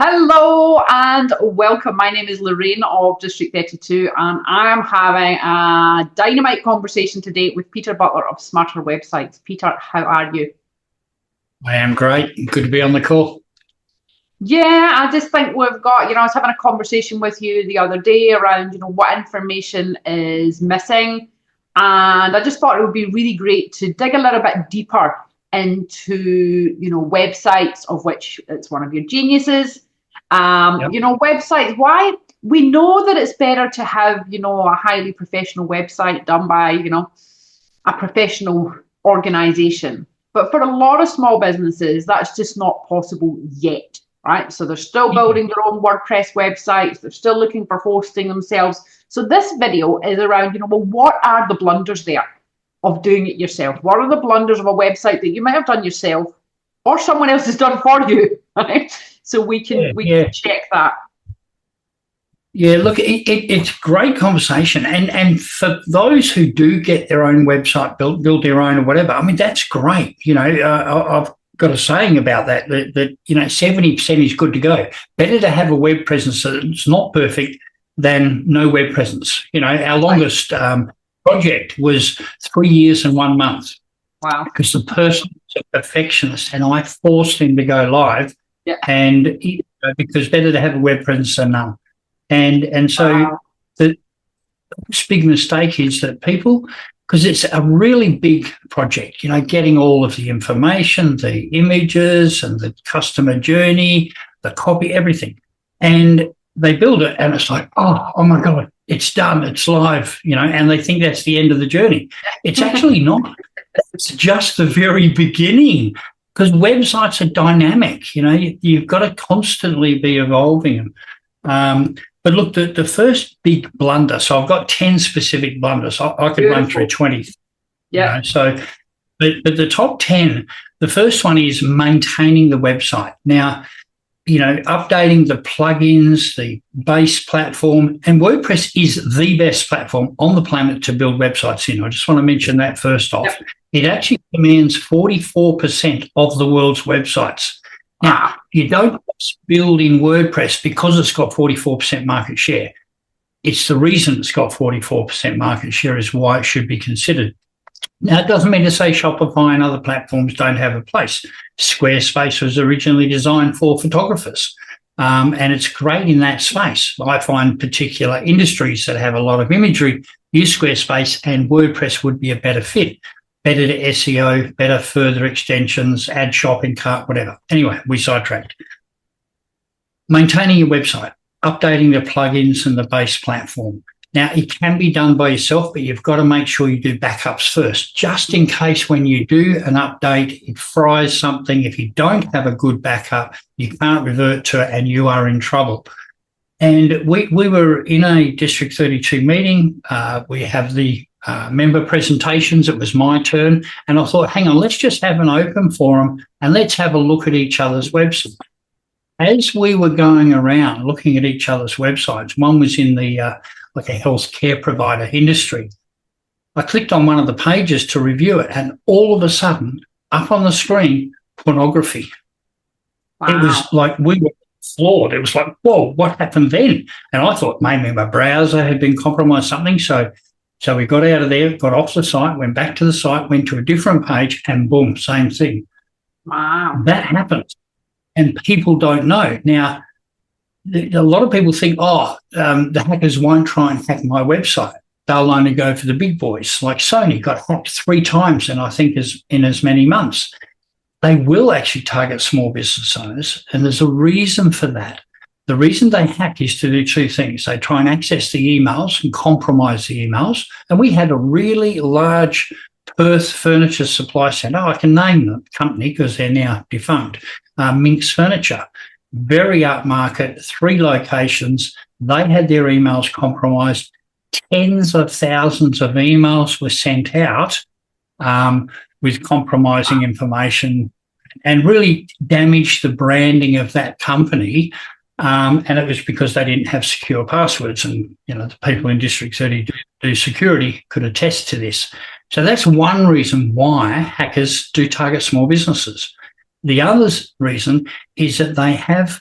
Hello and welcome. My name is Lorraine of District 32 and I am having a dynamite conversation today with Peter Butler of Smarter Websites. Peter, how are you? I am great. Good to be on the call. Yeah, I just think we've got, I was having a conversation with you the other day around, what information is missing. And I just thought it would be really great to dig a little bit deeper into, websites, of which it's one of your geniuses. Yep. Websites, why we know that it's better to have, a highly professional website done by, a professional organization. But for a lot of small businesses, that's just not possible yet, right? So they're still building their own WordPress websites. They're still looking for hosting themselves. So this video is around, what are the blunders there of doing it yourself? What are the blunders of a website that you might have done yourself or someone else has done for you, right? So we can check that. Yeah, look, it's a great conversation. And for those who do get their own website build their own or whatever, I mean, that's great. I've got a saying about that 70% is good to go. Better to have a web presence that's not perfect than no web presence. Our longest project was 3 years and 1 month. Wow. Because the person was a perfectionist and I forced him to go live. Yeah. And because better to have a web presence than none. And so the big mistake is that people, because it's a really big project, getting all of the information, the images and the customer journey, the copy, everything. And they build it and it's like, oh my God, it's done, it's live, and they think that's the end of the journey. It's actually not. It's just the very beginning. Because websites are dynamic, you've got to constantly be evolving them. But look, the first big blunder, so I've got 10 specific blunders. I could run through 20. Yeah. But the top 10, the first one is maintaining the website. Now, updating the plugins, the base platform, and WordPress is the best platform on the planet to build websites in. I just want to mention that first off. Yep. It actually commands 44% of the world's websites. Now, you don't build in WordPress because it's got 44% market share. It's the reason it's got 44% market share is why it should be considered. Now, it doesn't mean to say Shopify and other platforms don't have a place. Squarespace was originally designed for photographers, and it's great in that space. I find particular industries that have a lot of imagery use Squarespace, and WordPress would be a better fit. Better to SEO, better further extensions, add shopping cart, whatever. Anyway, we sidetracked. Maintaining your website, updating the plugins and the base platform. Now, it can be done by yourself, but you've got to make sure you do backups first, just in case when you do an update, it fries something. If you don't have a good backup, you can't revert to it and you are in trouble. And we were in a District 32 meeting. We have the member presentations. It was my turn. And I thought, hang on, let's just have an open forum and let's have a look at each other's websites. As we were going around looking at each other's websites, one was in the like a healthcare provider industry. I clicked on one of the pages to review it, and all of a sudden, up on the screen, pornography. Wow. It was like we were floored. It was like, whoa, what happened then? And I thought maybe my browser had been compromised, something. So we got out of there, got off the site, went back to the site, went to a different page, and boom, same thing. Wow. That happens, and people don't know. Now, a lot of people think, the hackers won't try and hack my website. They'll only go for the big boys, like Sony got hacked 3 times in, I think, in as many months. They will actually target small business owners, and there's a reason for that. The reason they hack is to do 2 things. They try and access the emails and compromise the emails. And we had a really large Perth furniture supply centre. I can name the company because they're now defunct. Minx Furniture. Very upmarket, 3 locations. They had their emails compromised. Tens of thousands of emails were sent out with compromising information and really damaged the branding of that company. And it was because they didn't have secure passwords. And, the people in District 32 security could attest to this. So that's one reason why hackers do target small businesses. The other reason is that they have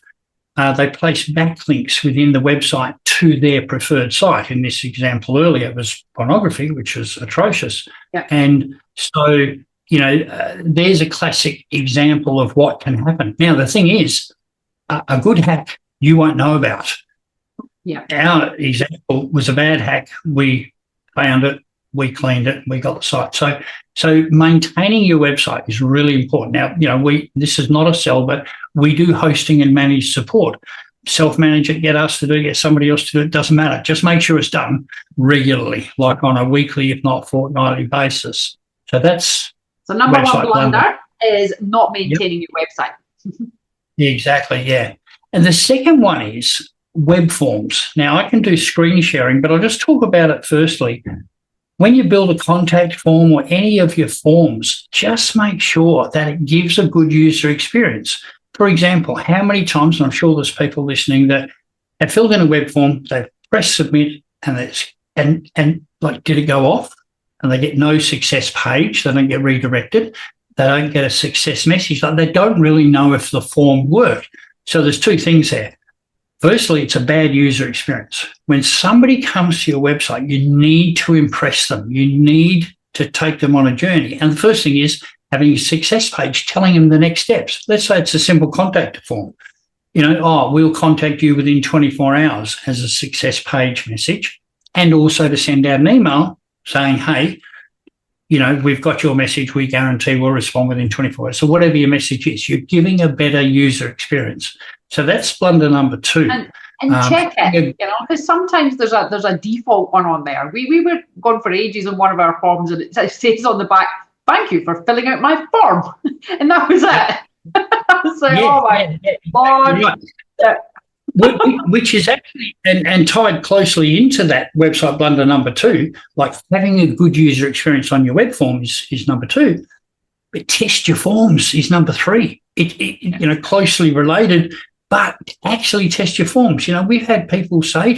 they place backlinks within the website to their preferred site. In this example earlier, it was pornography, which was atrocious. Yeah. And so, there's a classic example of what can happen. Now, the thing is, a good hack you won't know about. Yeah. Our example was a bad hack. We found it, we cleaned it, we got the site. So maintaining your website is really important. Now, this is not a sell, but we do hosting and managed support. Self-manage it, get us to do it, get somebody else to do it, doesn't matter. Just make sure it's done regularly, like on a weekly, if not fortnightly basis. So that's number one blunder is not maintaining your website. Exactly, yeah. And the second one is web forms. Now, I can do screen sharing, but I'll just talk about it firstly. When you build a contact form or any of your forms, just make sure that it gives a good user experience. For example, how many times, and I'm sure there's people listening that have filled in a web form, they've pressed submit, and did it go off? And they get no success page. They don't get redirected. They don't get a success message. Like, they don't really know if the form worked. So there's two things there. Firstly, it's a bad user experience. When somebody comes to your website, you need to impress them. You need to take them on a journey. And the first thing is having a success page, telling them the next steps. Let's say it's a simple contact form. We'll contact you within 24 hours as a success page message, and also to send out an email saying, hey, we've got your message. We guarantee we'll respond within 24 hours. So whatever your message is, you're giving a better user experience. So that's blunder number 2. And check it, because sometimes there's a default one on there. We were going for ages on one of our forms, and it says on the back, "Thank you for filling out my form," and that was it. So, oh my God. Right. Which is actually, and tied closely into that website blunder number 2, like having a good user experience on your web form is number 2, but test your forms is number 3. It closely related, but actually test your forms. We've had people say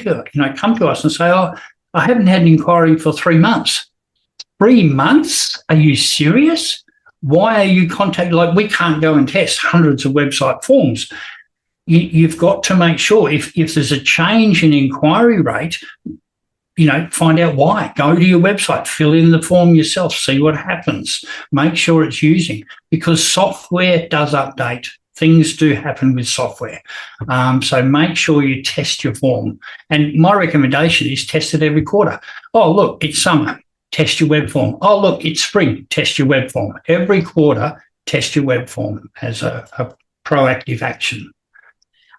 come to us and say, "Oh, I haven't had an inquiry for 3 months." 3 months? Are you serious? Why are you contacting? Like, we can't go and test hundreds of website forms. You've got to make sure if there's a change in inquiry rate, find out why. Go to your website, fill in the form yourself, see what happens. Make sure it's using, because software does update. Things do happen with software. So make sure you test your form. And my recommendation is test it every quarter. Oh, look, it's summer. Test your web form. Oh, look, it's spring. Test your web form. Every quarter, test your web form as a proactive action.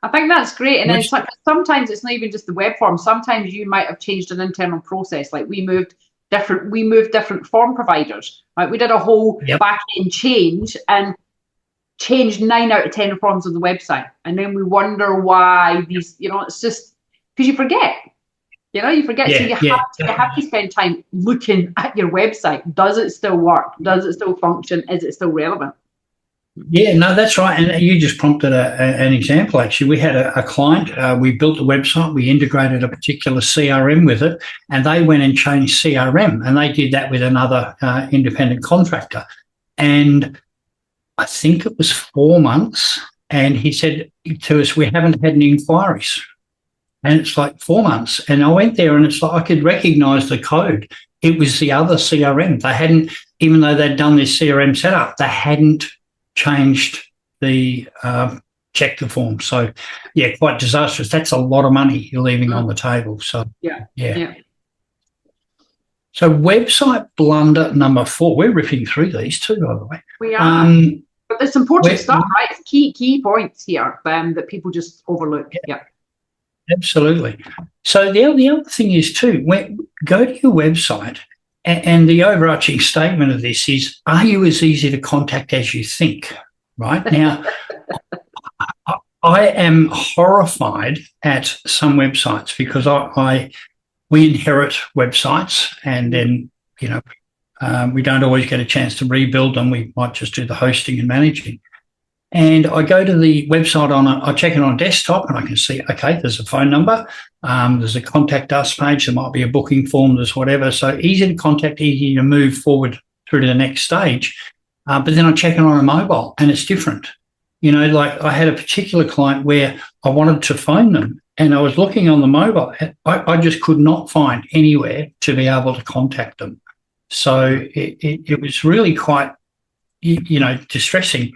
I think that's great. And then sometimes it's not even just the web form. Sometimes you might have changed an internal process. Like we moved different form providers. Right? We did a whole back end change and changed 9 out of 10 forms on the website. And then we wonder why these, it's just because you forget. You forget. So you have to spend time looking at your website. Does it still work? Does it still function? Is it still relevant? Yeah, no, that's right. And you just prompted an example, actually. We had a client, we built a website, we integrated a particular CRM with it, and they went and changed CRM, and they did that with another independent contractor. And I think it was 4 months, and he said to us, "We haven't had any inquiries." And it's like 4 months. And I went there, and it's like I could recognize the code. It was the other CRM. They hadn't, even though they'd done this CRM setup, they hadn't changed the check the form. So quite disastrous. That's a lot of money you're leaving on the table. So yeah. So website blunder number 4. We're ripping through these too, by the way. We are. But there's important stuff, right? It's key points here that people just overlook. Yeah. Absolutely. So the other thing is too, go to your website. And the overarching statement of this is, are you as easy to contact as you think? Right now, I am horrified at some websites because we inherit websites, and then we don't always get a chance to rebuild them. We might just do the hosting and managing. And I go to the website I check it on desktop, and I can see, okay, there's a phone number, there's a contact us page, there might be a booking form, there's whatever. So easy to contact, easy to move forward through to the next stage. But then I check it on a mobile, and it's different. Like I had a particular client where I wanted to phone them and I was looking on the mobile. I just could not find anywhere to be able to contact them. So it was really quite, distressing.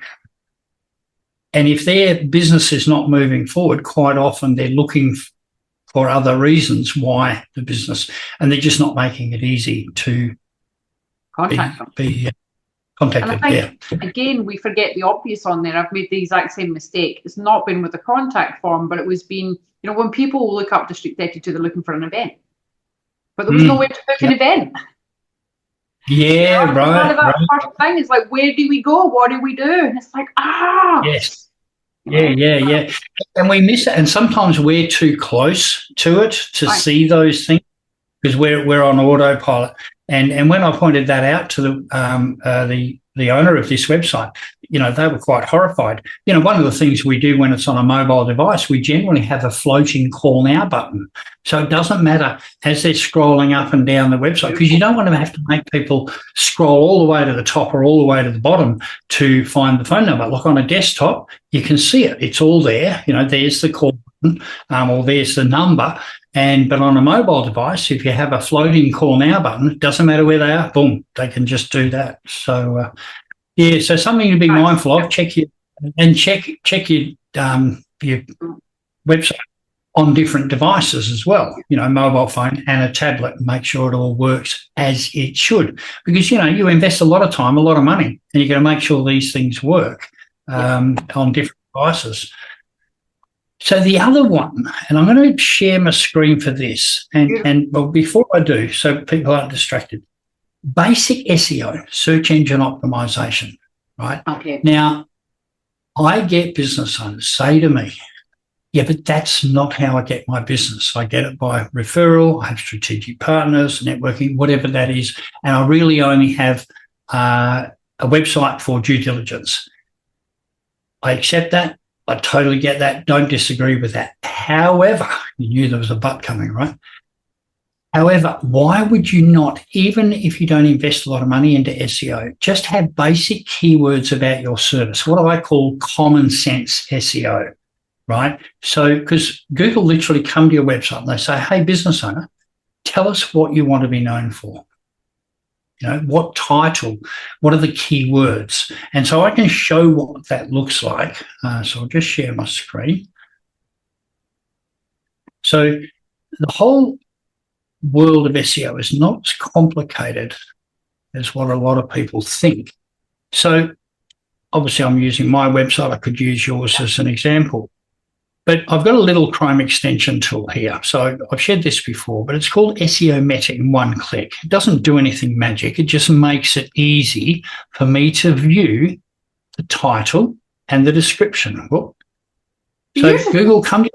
And if their business is not moving forward, quite often they're looking for other reasons why the business, and they're just not making it easy to be contacted. And I think, again, we forget the obvious on there. I've made the exact same mistake. It's not been with the contact form, but it was been, when people look up District 32, they're looking for an event. But there was no way to book an event. Yeah, right. Kind of that first thing is like, where do we go? What do we do? And it's like, Yes. Yeah. And we miss it. And sometimes we're too close to it to see those things because we're on autopilot. And when I pointed that out to the owner of this website, they were quite horrified. One of the things we do when it's on a mobile device, we generally have a floating call now button. So it doesn't matter as they're scrolling up and down the website, because you don't want to have to make people scroll all the way to the top or all the way to the bottom to find the phone number. Like on a desktop, you can see it. It's all there. There's the call button or there's the number. But on a mobile device, if you have a floating call now button, it doesnent matter where they are, boom, they can just do that. So, so something to be mindful of. Check your website on different devices as well. Mobile phone and a tablet, and make sure it all works as it should. Because you invest a lot of time, a lot of money, and you're going to make sure these things work on different devices. So the other one, and I'm going to share my screen for this, and before I do, so people aren't distracted, basic SEO, search engine optimization, right? Okay. Now, I get business owners say to me, yeah, but that's not how I get my business. I get it by referral, I have strategic partners, networking, whatever that is, and I really only have a website for due diligence. I accept that. I totally get that. Don't disagree with that. However, you knew there was a but coming, right? However, why would you not, even if you don't invest a lot of money into SEO, just have basic keywords about your service, what I call common sense SEO, right? So, because Google literally come to your website and they say, hey, business owner, tell us what you want to be known for. What title, what are the keywords? And so I can show what that looks like. So I'll just share my screen. So the whole world of SEO is not as complicated as what a lot of people think. So obviously I'm using my website. I could use yours as an example. But I've got a little Chrome extension tool here. So I've shared this before, but it's called SEO Meta in one click. It doesn't do anything magic. It just makes it easy for me to view the title and the description. So Google come to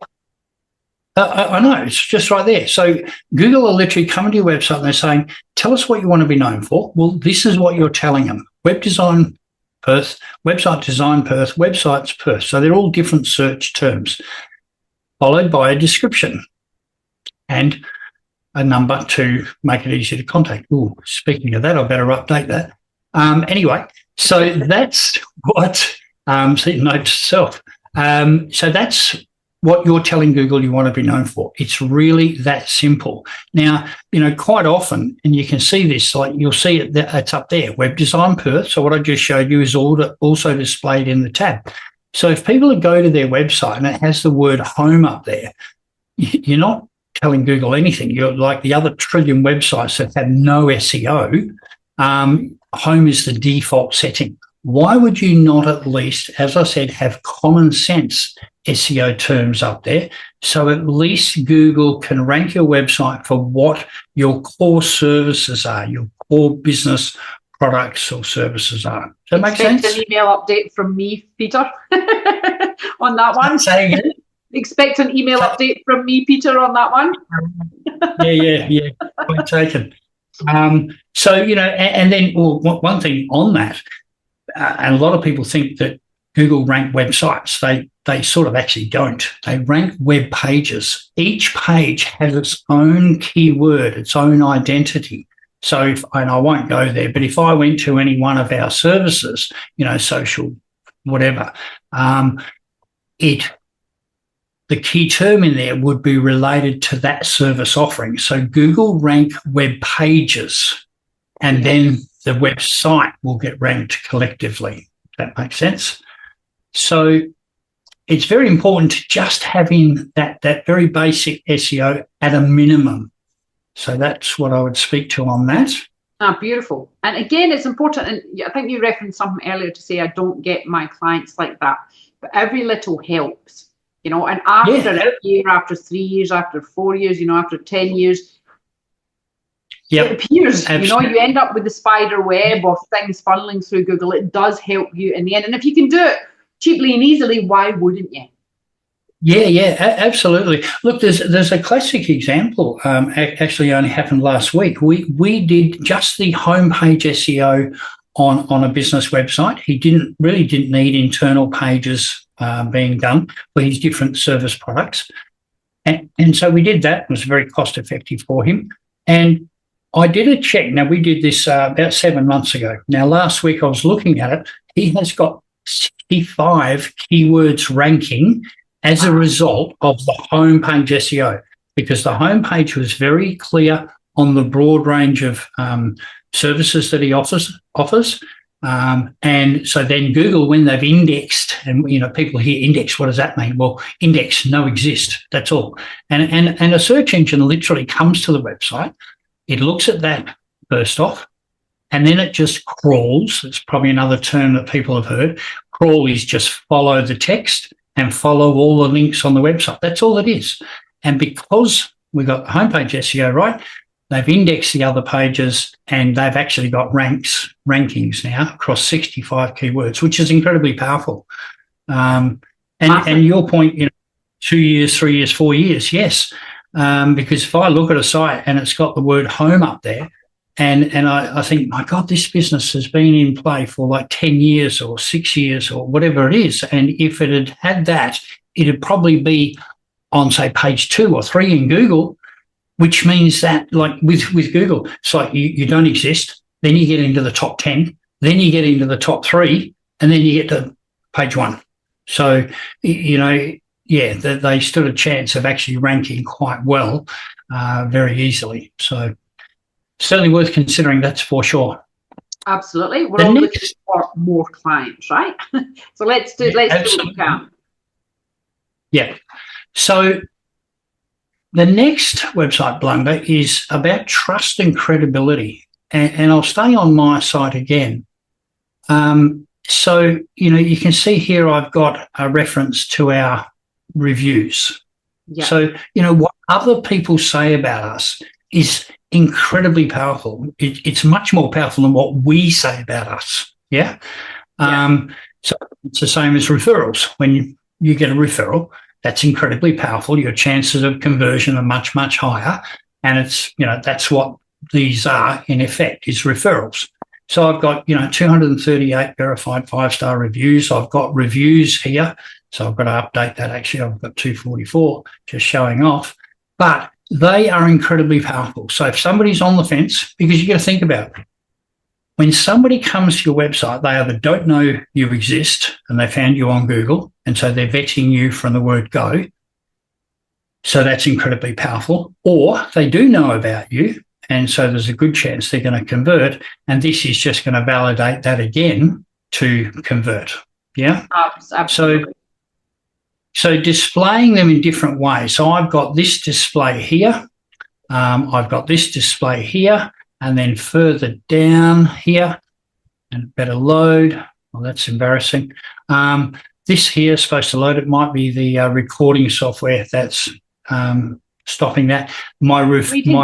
I know, it's just right there. So Google are literally coming to your website and they're saying, tell us what you want to be known for. Well, this is what you're telling them. Web design Perth, website design Perth, websites Perth. So they're all different search terms, followed by a description and a number to make it easy to contact. Oh, speaking of that, I better update that. Anyway, so that's what, so note to self. So that's what you're telling Google you want to be known for. It's really that simple. Now, quite often, and you can see this, like you'll see it, it's up there, Web Design Perth. So what I just showed you is also displayed in the tab. So if people go to their website and it has the word home up there, you're not telling Google anything. You're like the other trillion websites that have no SEO. Home is the default setting. Why would you not at least, as I said, have common sense SEO terms up there so at least Google can rank your website for what your core services are, your core business products or services are. Does that make sense? Expect an email update from me, Peter, on that one. Say again? Expect an email update from me, Peter, on that one. Yeah. Point taken. So, and then one thing on that, and a lot of people think that Google rank websites. They sort of actually don't. They rank web pages. Each page has its own keyword, its own identity. So and I won't go there, but if I went to any one of our services, social whatever. The key term in there would be related to that service offering. So Google rank web pages, and then the website will get ranked collectively. That makes sense. So it's very important to just have in that very basic SEO at a minimum. So that's what I would speak to on that. Ah, beautiful. And again, it's important, and I think you referenced something earlier to say I don't get my clients like that, but every little helps. And after a year, after 3 years, after 4 years, after 10 years, it appears, you end up with the spider web of things funneling through Google. It does help you in the end. And if you can do it cheaply and easily, why wouldn't you? Yeah, absolutely. Look, there's a classic example. Actually, only happened last week. We did just the homepage SEO on a business website. He didn't need internal pages being done for his different service products, and so we did that. It was very cost effective for him. And I did a check. Now, we did this about 7 months ago. Now, last week I was looking at it. He has got 65 keywords ranking as a result of the homepage SEO, because the homepage was very clear on the broad range of services that he offers. And so then Google, when they've indexed, and people hear index, what does that mean? Well, index, no exist. That's all. And a search engine literally comes to the website. It looks at that first off, and then it just crawls. It's probably another term that people have heard. Crawl is just follow the text and follow all the links on the website. That's all it is. And because we've got the homepage SEO right, they've indexed the other pages, and they've actually got rankings now across 65 keywords, which is incredibly powerful. And your point, 2 years, 3 years, 4 years, yes. Because if I look at a site and it's got the word home up there, and I think, my God, this business has been in play for like 10 years or 6 years or whatever it is. And if it had that, it'd probably be on, say, page 2 or 3 in Google, which means that, like with Google, it's like you don't exist. Then you get into the top 10, then you get into the top 3, and then you get to page 1. So, they stood a chance of actually ranking quite well, very easily. So certainly worth considering, that's for sure. Absolutely. We're all looking for more clients, right? So let's do what we can. Yeah. So the next website blunder is about trust and credibility. And I'll stay on my site again. So, you can see here I've got a reference to our reviews. Yeah. So, what other people say about us is incredibly powerful. It's much more powerful than what we say about us. Yeah. So it's the same as referrals. When you get a referral, that's incredibly powerful. Your chances of conversion are much, much higher. And it's, that's what these are in effect, is referrals. So I've got, 238 verified 5-star reviews. I've got reviews here. So I've got to update that. Actually, I've got 244 just showing off. But they are incredibly powerful. So if somebody's on the fence, because you got to think about it, when somebody comes to your website, they either don't know you exist and they found you on Google, and so they're vetting you from the word go. So that's incredibly powerful. Or they do know about you, and so there's a good chance they're going to convert, and this is just going to validate that again to convert. Yeah? Absolutely. So displaying them in different ways. So I've got this display here. I've got this display here, and then further down here, and better load. Well, that's embarrassing. This here is supposed to load. It might be the recording software that's stopping that. My reviews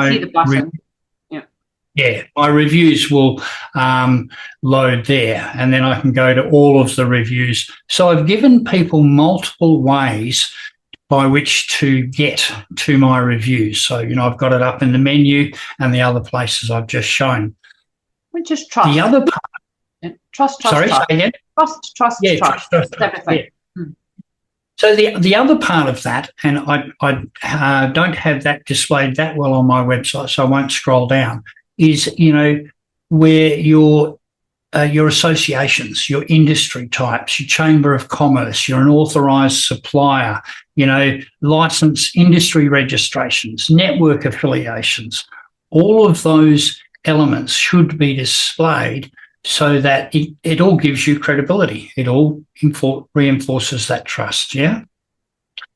will load there, and then I can go to all of the reviews. So I've given people multiple ways by which to get to my reviews. So, I've got it up in the menu and the other places I've just shown. Which is trust. The other part. Trust. Sorry, say again? Trust. Everything. Yeah. So the other part of that, and I don't have that displayed that well on my website, so I won't scroll down, is, where your your associations, your industry types, your chamber of commerce, you're an authorized supplier, license industry registrations, network affiliations. All of those elements should be displayed so that it all gives you credibility. It all reinforces that trust. Yeah.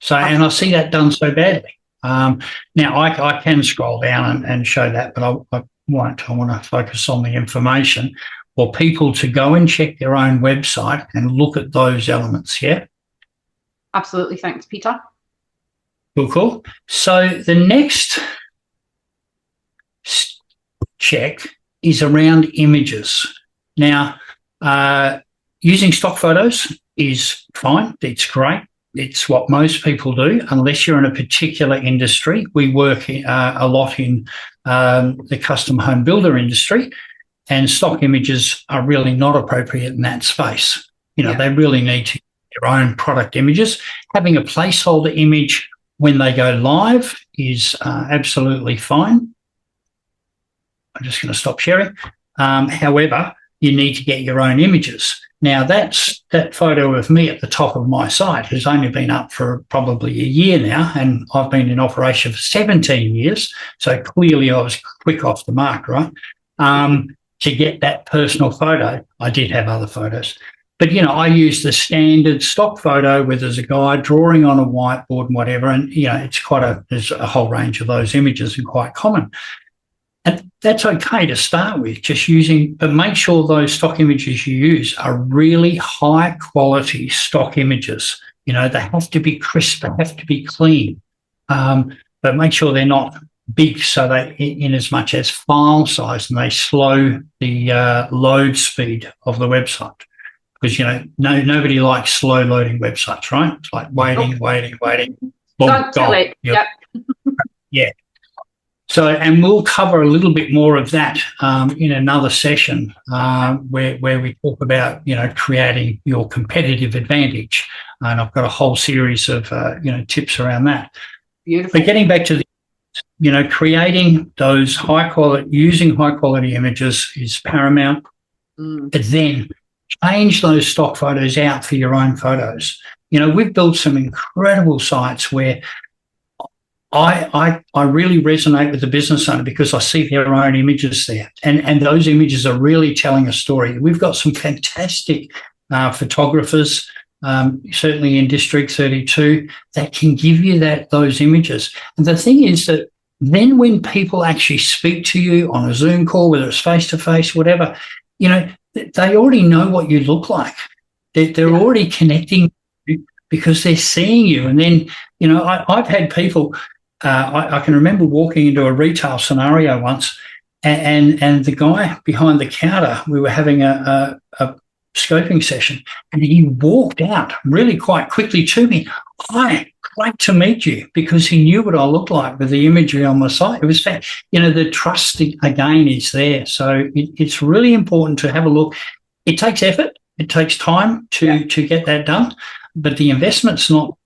So, and I see that done so badly. Now I can scroll down and show that, but I won't. I want to focus on the information for people to go and check their own website and look at those elements. Yeah. Absolutely. Thanks, Peter. Cool. So the next check is around images. Now, using stock photos is fine. It's great. It's what most people do, unless you're in a particular industry. We work a lot in the custom home builder industry, and stock images are really not appropriate in that space. They really need to get their own product images. Having a placeholder image when they go live is absolutely fine. I'm just going to stop sharing. However, you need to get your own images. Now, that photo of me at the top of my site has only been up for probably a year now, and I've been in operation for 17 years. So clearly I was quick off the mark, right? To get that personal photo. I did have other photos. But, I use the standard stock photo where there's a guy drawing on a whiteboard and whatever. And, there's a whole range of those images and quite common. And that's okay to start with, but make sure those stock images you use are really high quality stock images. They have to be crisp, they have to be clean, but make sure they're not big, so they, in as much as file size, and they slow the load speed of the website. Because, nobody likes slow loading websites, right? It's like waiting. Don't tell it. Yep. Yeah. So, and we'll cover a little bit more of that in another session where we talk about, creating your competitive advantage. And I've got a whole series of, tips around that. Beautiful. But getting back to creating those using high quality images is paramount. But then change those stock photos out for your own photos. We've built some incredible sites where I really resonate with the business owner because I see their own images there. And those images are really telling a story. We've got some fantastic photographers, certainly in District 32, that can give you those images. And the thing is that then when people actually speak to you on a Zoom call, whether it's face-to-face, whatever, they already know what you look like. They're already connecting because they're seeing you. And then, I've had people... I can remember walking into a retail scenario once, and the guy behind the counter, we were having a scoping session, and he walked out really quite quickly to me. Hi, great to meet you, because he knew what I looked like with the imagery on my site. It was the trust again is there. So it's really important to have a look. It takes effort. It takes time to get that done, but the investment's not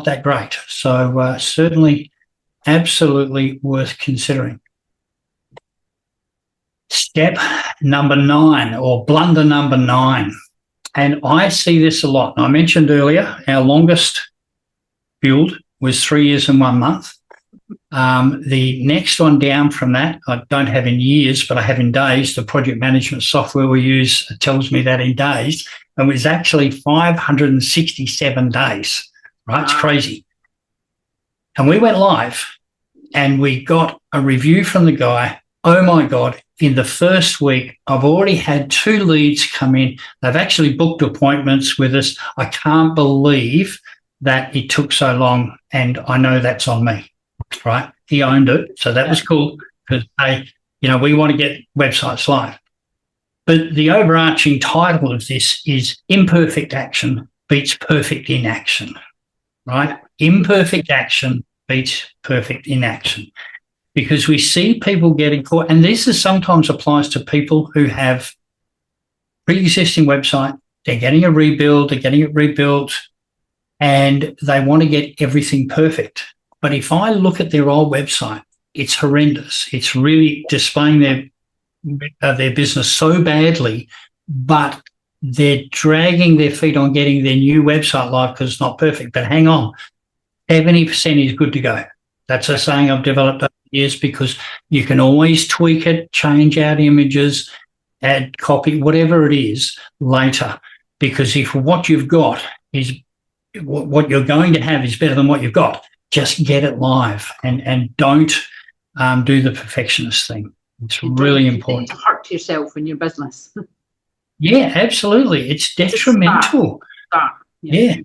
that great. So certainly absolutely worth considering. Step number 9, or blunder number 9. And I see this a lot. I mentioned earlier, our longest build was 3 years and 1 month. The next one down from that, I don't have in years, but I have in days. The project management software we use tells me that in days. And it was actually 567 days, right? It's crazy. And we went live and we got a review from the guy. Oh my God, in the first week, I've already had 2 leads come in. They've actually booked appointments with us. I can't believe that it took so long, and I know that's on me, right? He owned it. So that was cool because, we want to get websites live. But the overarching title of this is Imperfect Action Beats Perfect Inaction, right? Imperfect action beats perfect inaction, because we see people getting caught, and this sometimes applies to people who have pre-existing website, they're getting a rebuild, they're getting it rebuilt, and they want to get everything perfect. But if I look at their old website, it's horrendous. It's really displaying their business so badly but they're dragging their feet on getting their new website live because it's not perfect. But hang on, 70% is good to go. That's a saying I've developed over the years, because you can always tweak it, change out images, add copy, whatever it is later. Because if what you've got is what you're going to have is better than what you've got, just get it live and don't do the perfectionist thing. It's really important. You don't hurt yourself in your business. Yeah, absolutely. It's detrimental. Yeah.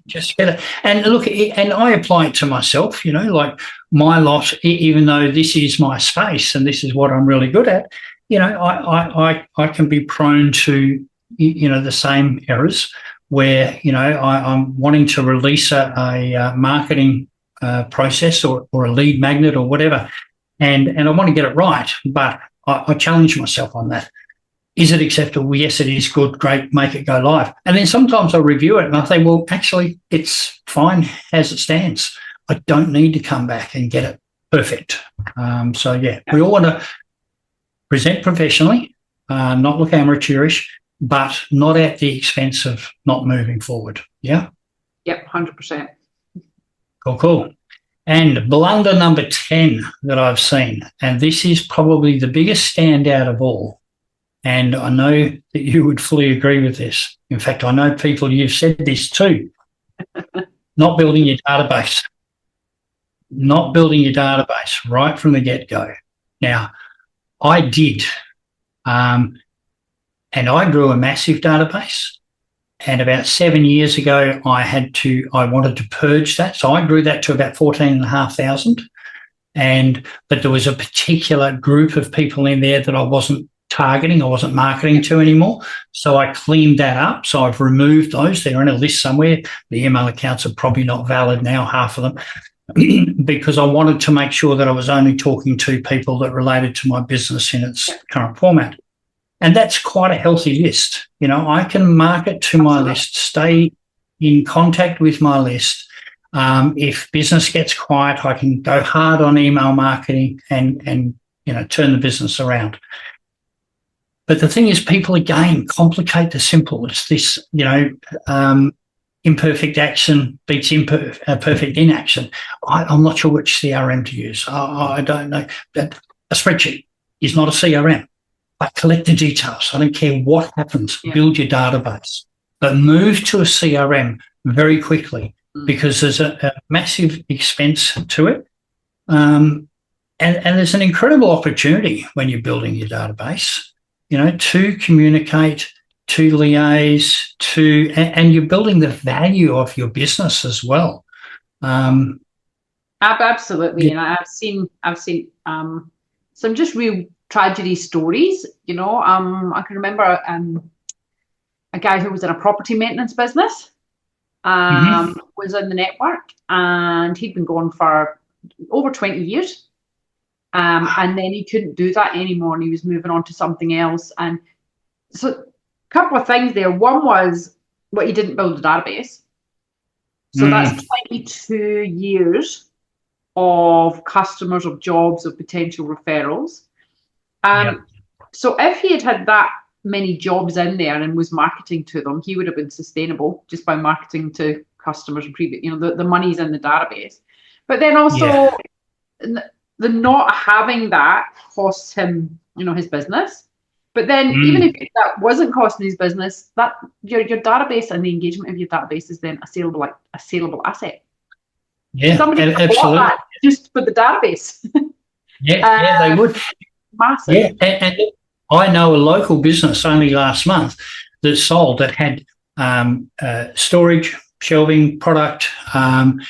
Just get it. And look, and I apply it to myself, like my lot, even though this is my space and this is what I'm really good at, I can be prone to, the same errors where, I'm wanting to release a marketing process or a lead magnet or whatever, and I want to get it right, but I challenge myself on that. Is it acceptable? Yes, it is. Good, great, make it go live. And then sometimes I'll review it and I'll say, well, actually, it's fine as it stands. I don't need to come back and get it perfect. We all want to present professionally, not look amateurish, but not at the expense of not moving forward. Yeah? Yep, 100%. Cool. And blunder number 10 that I've seen, and this is probably the biggest standout of all, and I know that you would fully agree with this. In fact, I know people you've said this too. Not building your database. Not building your database right from the get-go. Now, I did, and I grew a massive database. And about 7 years ago, I wanted to purge that. So I grew that to about 14,500. But there was a particular group of people in there that I wasn't targeting, I wasn't marketing to anymore. So I cleaned that up. So I've removed those. They're in a list somewhere. The email accounts are probably not valid now, half of them, because I wanted to make sure that I was only talking to people that related to my business in its current format. And that's quite a healthy list. I can market to my list, stay in contact with my list. If business gets quiet, I can go hard on email marketing and turn the business around. But the thing is, people, again, complicate the simple. It's this, imperfect action beats perfect inaction. I'm not sure which CRM to use. I don't know. But a spreadsheet is not a CRM. I collect the details. I don't care what happens. Yeah. Build your database. But move to a CRM very quickly, because there's a massive expense to it. And there's an incredible opportunity when you're building your database, to communicate, to liaise, and you're building the value of your business as well. Absolutely. Yeah. And I've seen some just real tragedy stories. I can remember a guy who was in a property maintenance business, was in the network, and he'd been going for over 20 years. And then he couldn't do that anymore, and he was moving on to something else. And so a couple of things there. One was, he didn't build a database. So that's 22 years of customers, of jobs, of potential referrals. So if he had that many jobs in there and was marketing to them, he would have been sustainable just by marketing to customers and the money's in the database. But then also the not having that costs him, his business. But then even if that wasn't costing his business, that your database and the engagement of your database is then a saleable asset. Yeah, somebody absolutely. That just for the database. They would. Massive. Yeah, and I know a local business only last month that had storage, shelving, product, and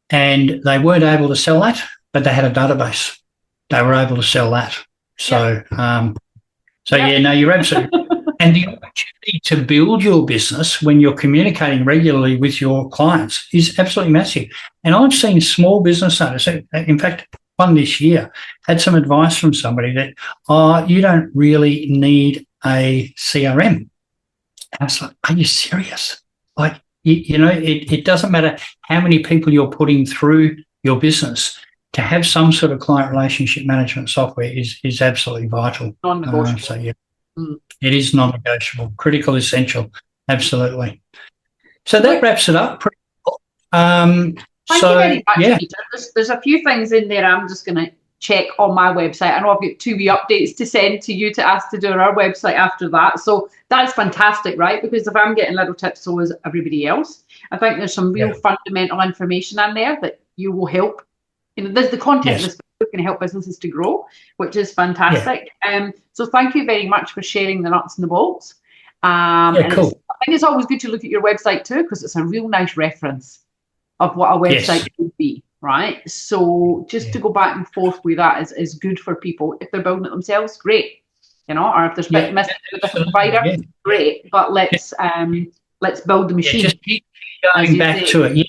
they weren't able to sell that, but they had a database. They were able to sell that. So, you're absolutely. And the opportunity to build your business when you're communicating regularly with your clients is absolutely massive. And I've seen small business owners, in fact, one this year, had some advice from somebody that, you don't really need a CRM. And I was like, are you serious? Like, it doesn't matter how many people you're putting through your business. To have some sort of client relationship management software is absolutely vital. Non-negotiable. It is non-negotiable, critical, essential. Absolutely. So that wraps it up. Thank you very much, Peter. There's a few things in there I'm just going to check on my website. I know I've got 2 wee updates to send to you to ask to do on our website after that. So that's fantastic, right? Because if I'm getting little tips, so is everybody else. I think there's some real fundamental information in there that you will help. You know, there's the content in this book going to help businesses to grow, which is fantastic. So thank you very much for sharing the nuts and the bolts. Cool. I think it's always good to look at your website too, because it's a real nice reference of what a website should be, right? So just to go back and forth with that is good for people. If they're building it themselves, great. You know, or if there's missing a different provider, great. But let's build the machine. Just keep going back to it.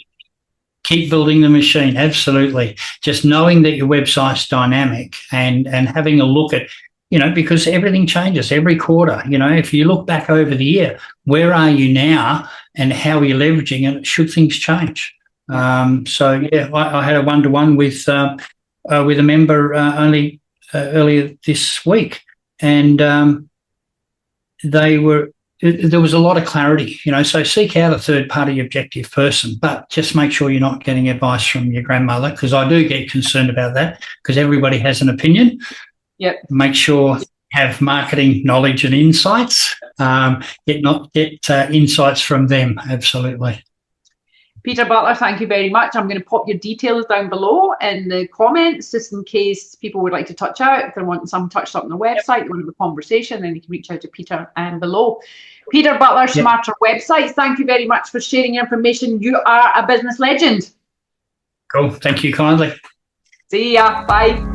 Keep building the machine. Absolutely. Just knowing that your website's dynamic and having a look at, you know, because everything changes every quarter. You know, if you look back over the year, where are you now and how are you leveraging it? Should things change? I had a one-to-one with a member only earlier this week, and there was a lot of clarity, you know, so seek out a third-party objective person, but just make sure you're not getting advice from your grandmother, because I do get concerned about that, because everybody has an opinion. Make sure you have marketing knowledge and insights. Get insights from them. Absolutely. Peter Butler, thank you very much. I'm going to pop your details down below in the comments, just in case people would like to touch out. If they want some touched up on the website, they want to have a conversation, then you can reach out to Peter below. Peter Butler, Smarter Websites, thank you very much for sharing your information. You are a business legend. Cool. Thank you kindly. See ya. Bye.